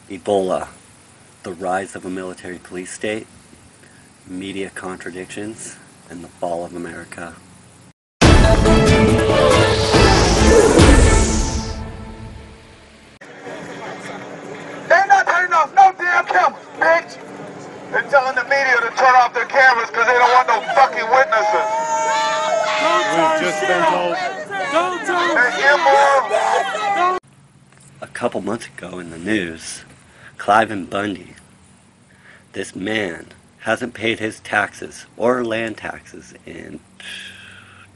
Ebola, the rise of a military police state, media contradictions, and the fall of America. They're not turning off no damn cameras, bitch! They're telling the media to turn off their cameras because they don't want no fucking witnesses. We've just been told. They're immoral. A couple months ago in the news, Clive Bundy, this man, hasn't paid his taxes or land taxes in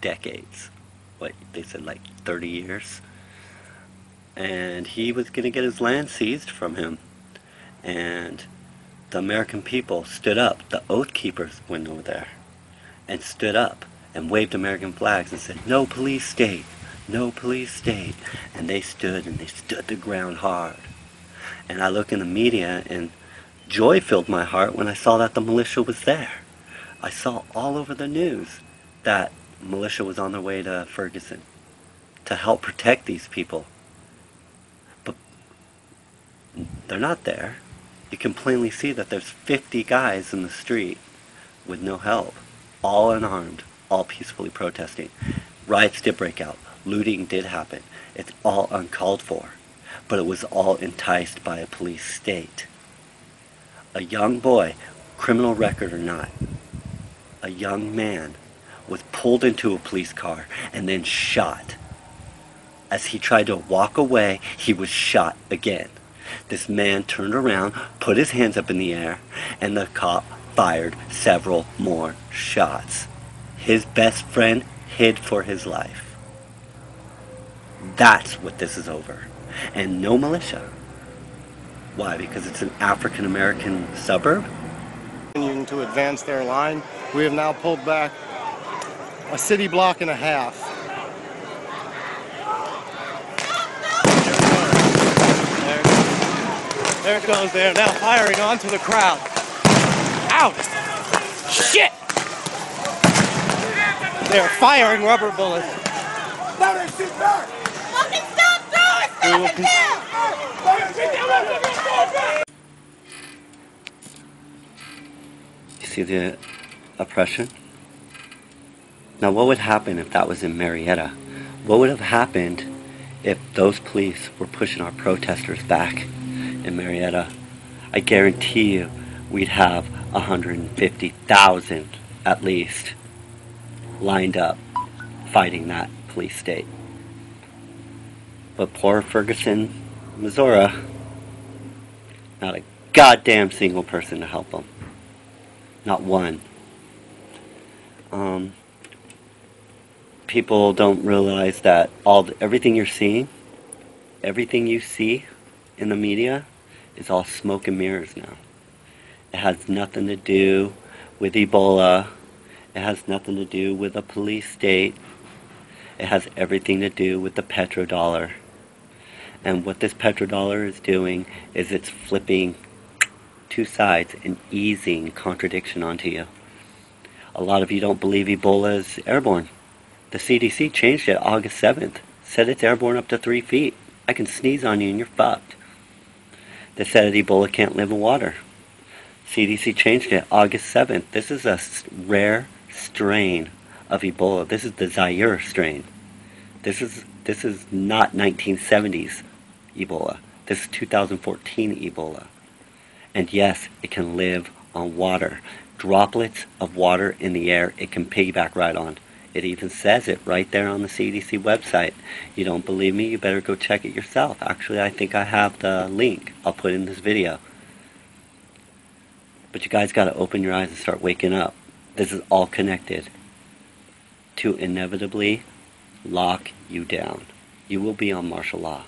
decades. What, they said like 30 years? And he was going to get his land seized from him. And the American people stood up. The Oath Keepers went over there and stood up and waved American flags and said, "No police state, no police state." And they stood the ground hard. And I look in the media and joy filled my heart when I saw that the militia was there. I saw all over the news that militia was on their way to Ferguson to help protect these people. But they're not there. You can plainly see that there's 50 guys in the street with no help, all unarmed, all peacefully protesting. Riots did break out. Looting did happen. It's all uncalled for. But it was all enticed by a police state. A young boy, criminal record or not, a young man was pulled into a police car and then shot. As he tried to walk away, he was shot again. This man turned around, put his hands up in the air, and the cop fired several more shots. His best friend hid for his life. That's what this is over. And no militia. Why? Because it's an African American suburb? Continuing to advance their line, we have now pulled back a city block and a half. There it goes. They're now firing onto the crowd. Ow! Shit! They're firing rubber bullets. Fucking stop! Stop it now! You see the oppression? Now what would happen if that was in Marietta? What would have happened if those police were pushing our protesters back in Marietta? I guarantee you we'd have 150,000 at least lined up fighting that police state. But poor Ferguson, Missouri, not a goddamn single person to help them. Not one. People don't realize that everything you're seeing, everything you see in the media is all smoke and mirrors now. It has nothing to do with Ebola. It has nothing to do with a police state. It has everything to do with the petrodollar. And what this petrodollar is doing is it's flipping two sides and easing contradiction onto you. A lot of you don't believe Ebola is airborne. The CDC changed it August 7th. Said it's airborne up to 3 feet. I can sneeze on you and you're fucked. They said Ebola can't live in water. CDC changed it August 7th. This is a rare strain of Ebola. This is the Zaire strain. This is not 1970s Ebola. This is 2014 Ebola. And yes, it can live on water. Droplets of water in the air, it can piggyback right on. It even says it right there on the CDC website. You don't believe me? You better go check it yourself. Actually, I think I have the link. I'll put in this video. But you guys got to open your eyes and start waking up. This is all connected to inevitably lock you down. You will be on martial law.